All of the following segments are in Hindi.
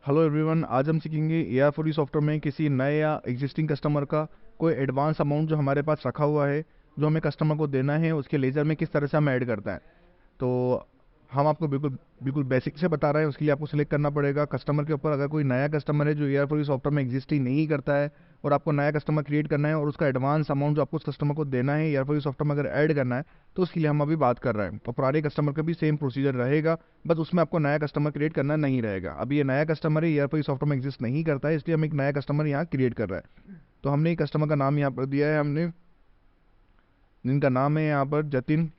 हेलो एवरीवन, आज हम सीखेंगे AR4E सॉफ्टवेयर में किसी नए या एग्जिस्टिंग कस्टमर का कोई एडवांस अमाउंट जो हमारे पास रखा हुआ है, जो हमें कस्टमर को देना है, उसके लेजर में किस तरह से हम ऐड करते हैं। तो हम आपको बिल्कुल बिल्कुल बेसिक से बता रहे हैं। उसके लिए आपको सिलेक्ट करना पड़ेगा कस्टमर के ऊपर। अगर कोई नया कस्टमर है जो AR4E सॉफ्टवेयर में एग्जिस्ट ही नहीं करता है और आपको नया कस्टमर क्रिएट करना है और उसका एडवांस अमाउंट जो आपको उस कस्टमर को देना है AR4E सॉफ्टवेयर में अगर ऐड करना है, तो उसके लिए हम अभी बात कर रहे हैं। और पुराने कस्टमर का भी सेम प्रोसीजर रहेगा, बस उसमें आपको नया कस्टमर क्रिएट करना नहीं रहेगा। अभी ये नया कस्टमर है, AR4E सॉफ्टवेयर में एग्जिस्ट नहीं करता है, इसलिए हम एक नया कस्टमर यहाँ क्रिएट कर रहे हैं। तो हमने कस्टमर का नाम यहाँ पर दिया है, हमने जिनका नाम है यहाँ पर जतिन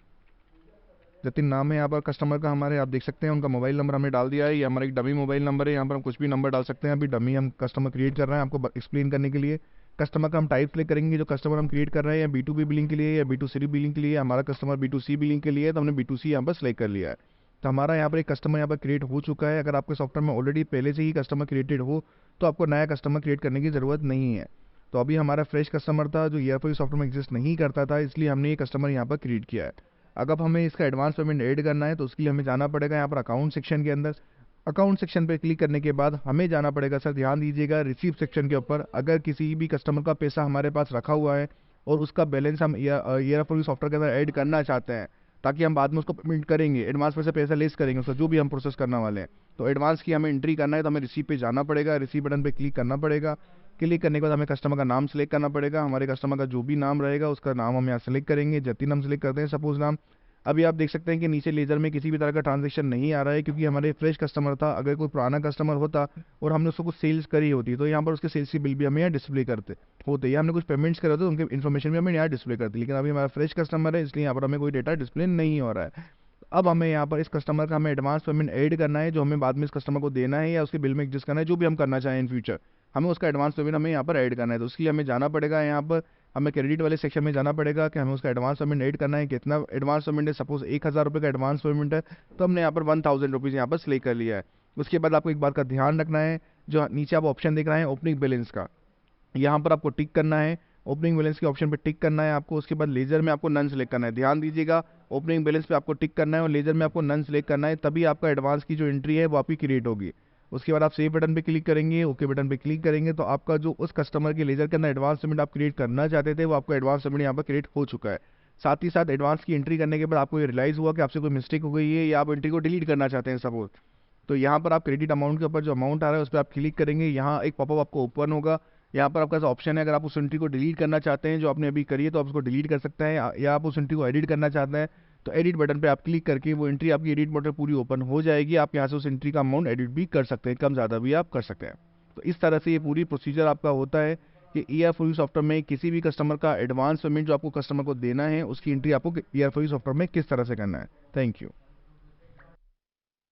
जतिन नाम है यहाँ पर कस्टमर का हमारे। आप देख सकते हैं उनका मोबाइल नंबर हमने डाल दिया है। ये हमारा एक डमी मोबाइल नंबर है, यहाँ पर हम कुछ भी नंबर डाल सकते हैं। अभी डमी हम कस्टमर क्रिएट कर रहे हैं आपको एक्सप्लेन करने के लिए। कस्टमर का हम टाइप सेलेक्ट करेंगे, जो कस्टमर हम क्रिएट कर रहे हैं, या B2B बिलिंग के लिए या B2C बिलिंग के लिए। हमारा कस्टमर B2C बिलिंग के लिए है, तो हमने B2C यहाँ पर सेलेक्ट कर लिया है। तो हमारा यहाँ पर एक कस्टमर यहाँ पर क्रिएट हो चुका है। अगर आपके सॉफ्टवेयर में ऑलरेडी पहले से ही कस्टमर क्रिएटेड हो, तो आपको नया कस्टमर क्रिएट करने की ज़रूरत नहीं है। तो अभी हमारा फ्रेश कस्टमर था जो AR4E सॉफ्टवेयर में एग्जिस्ट नहीं करता था, इसलिए हमने ये कस्टमर यहाँ पर क्रिएट किया है। अगर हमें इसका एडवांस पेमेंट ऐड करना है, तो उसके लिए हमें जाना पड़ेगा यहाँ पर अकाउंट सेक्शन के अंदर। अकाउंट सेक्शन पे क्लिक करने के बाद हमें जाना पड़ेगा, सर ध्यान दीजिएगा, रिसीव सेक्शन के ऊपर। अगर किसी भी कस्टमर का पैसा हमारे पास रखा हुआ है और उसका बैलेंस हम AR4E सॉफ्टवेयर के अंदर ऐड करना चाहते हैं, ताकि हम बाद में उसको पेमेंट करेंगे, एडवांस में से पैसा लेस करेंगे उसका, जो भी हम प्रोसेस करने वाले हैं, तो एडवांस की हमें एंट्री करना है, तो हमें रिसीव पे जाना पड़ेगा। रिसीव बटन पे क्लिक करना पड़ेगा। क्लिक करने के बाद हमें कस्टमर का नाम सेलेक्ट करना पड़ेगा। हमारे कस्टमर का जो भी नाम रहेगा उसका नाम हम यहाँ सेलेक्ट करेंगे। जतिन हम सेलेक्ट करते हैं सपोज नाम। अभी आप देख सकते हैं कि नीचे लेजर में किसी भी तरह का ट्रांजैक्शन नहीं आ रहा है, क्योंकि हमारे फ्रेश कस्टमर था। अगर कोई पुराना कस्टमर होता और हमने उसको कुछ सेल्स करी होती, तो यहाँ पर उसके सेल्स की बिल भी हमें यहाँ डिस्प्ले करते होते, या हमने कुछ पेमेंट्स करे होते, तो उनके इन्फॉर्मेशन भी हमें यहाँ डिस्प्ले करती। लेकिन अभी हमारा फ्रेश कस्टमर है, इसलिए यहाँ पर हमें कोई डेटा डिस्प्ले नहीं हो रहा है। अब हमें यहाँ पर इस कस्टमर का हमें एडवांस पेमेंट ऐड करना है, जो हमें बाद में इस कस्टमर को देना है या उसके बिल में एडजस्ट करना है, जो भी हम करना चाहें इन फ्यूचर। हमें उसका एडवांस पेमेंट हमें यहाँ पर ऐड करना है। तो उसके लिए हमें जाना पड़ेगा यहाँ पर, हमें क्रेडिट वाले सेक्शन में जाना पड़ेगा कि हमें उसका एडवांस पेमेंट ऐड करना है। कितना एडवांस पेमेंट है, सपोज 1000 रुपये का एडवांस पेमेंट है, तो हमने यहाँ पर 1000 रुपीज़ यहाँ पर सिलेक्ट कर लिया है। उसके बाद आपको एक बात का ध्यान रखना है, जो नीचे आप ऑप्शन देख रहे हैं ओपनिंग बैलेंस का, यहाँ पर आपको टिक करना है। ओपनिंग बैलेंस के ऑप्शन पे टिक करना है आपको। उसके बाद लेजर में आपको नन सेलेक्ट करना है। ध्यान दीजिएगा, ओपनिंग बैलेंस पे आपको टिक करना है और लेजर में आपको नन सेलेक्ट करना है, तभी आपका एडवांस की जो एंट्री है वो आपकी क्रिएट होगी। उसके बाद आप सेव बटन पे क्लिक करेंगे, ओके बटन पे क्लिक करेंगे, तो आपका जो उस कस्टमर के लेजर के अंदर एडवांस पेमेंट आप क्रिएट करना चाहते थे, वो आपका एडवांस पेमेंट यहाँ पर क्रिएट हो चुका है। साथ ही साथ एडवांस की एंट्री करने के बाद आपको ये रियलाइज़ हुआ कि आपसे कोई मिस्टेक हो गई है, या आप एंट्री को डिलीट करना चाहते हैं सपोज, तो यहाँ पर आप क्रेडिट अमाउंट के ऊपर जो अमाउंट आ रहा है उस पर आप क्लिक करेंगे। यहाँ एक पॉपअप आपको ओपन होगा। यहाँ पर आपका ऑप्शन है, अगर आप उस एंट्री को डिलीट करना चाहते हैं जो आपने अभी करी है, तो आप उसको डिलीट कर सकते हैं, या आप उस एंट्री को एडिट करना चाहते हैं, तो एडिट बटन पे आप क्लिक करके वो एंट्री आपकी एडिट बटन पूरी ओपन हो जाएगी। आप यहाँ से उस एंट्री का अमाउंट एडिट भी कर सकते हैं, कम ज़्यादा भी आप कर सकते हैं। तो इस तरह से ये पूरी प्रोसीजर आपका होता है कि AR4E सॉफ्टवेयर में किसी भी कस्टमर का एडवांस पेमेंट जो आपको कस्टमर को देना है, उसकी एंट्री आपको AR4E सॉफ्टवेयर में किस तरह से करना है। Thank you.